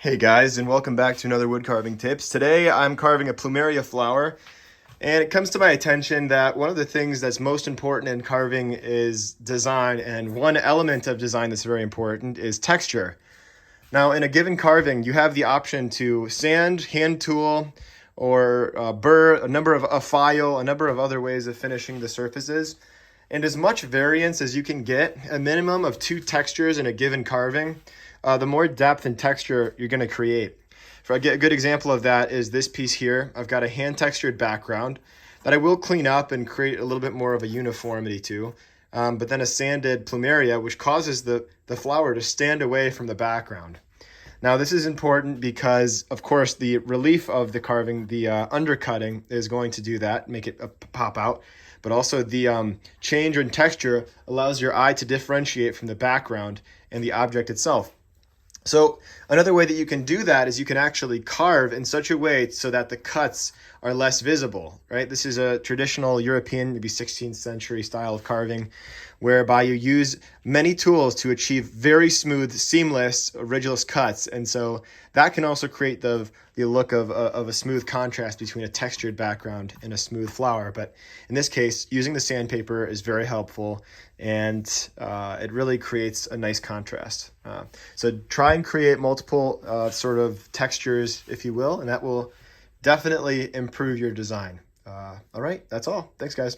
Hey guys, and welcome back to another wood carving tips. Today I'm carving a plumeria flower, and it comes to my attention that one of the things that's most important in carving is design, and one element of design that's very important is texture. Now, in a given carving, you have the option to sand, hand tool, or burr, a file, a number of other ways of finishing the surfaces. And as much variance as you can get, a minimum of 2 textures in a given carving, the more depth and texture you're going to create. For a good example of that is this piece here. I've got a hand textured background that I will clean up and create a little bit more of a uniformity to, but then a sanded plumeria, which causes the flower to stand away from the background. Now, this is important because, of course, the relief of the carving, the undercutting, is going to do that, make it pop out. But also the change in texture allows your eye to differentiate from the background and the object itself. So another way that you can do that is you can actually carve in such a way so that the cuts are less visible, right? This is a traditional European, maybe 16th century style of carving, whereby you use many tools to achieve very smooth, seamless, ridgeless cuts. And so that can also create the look of a smooth contrast between a textured background and a smooth flower. But in this case, using the sandpaper is very helpful, and it really creates a nice contrast. So try and create multiple sort of textures, if you will, and that will definitely improve your design. All right, that's all. Thanks, guys.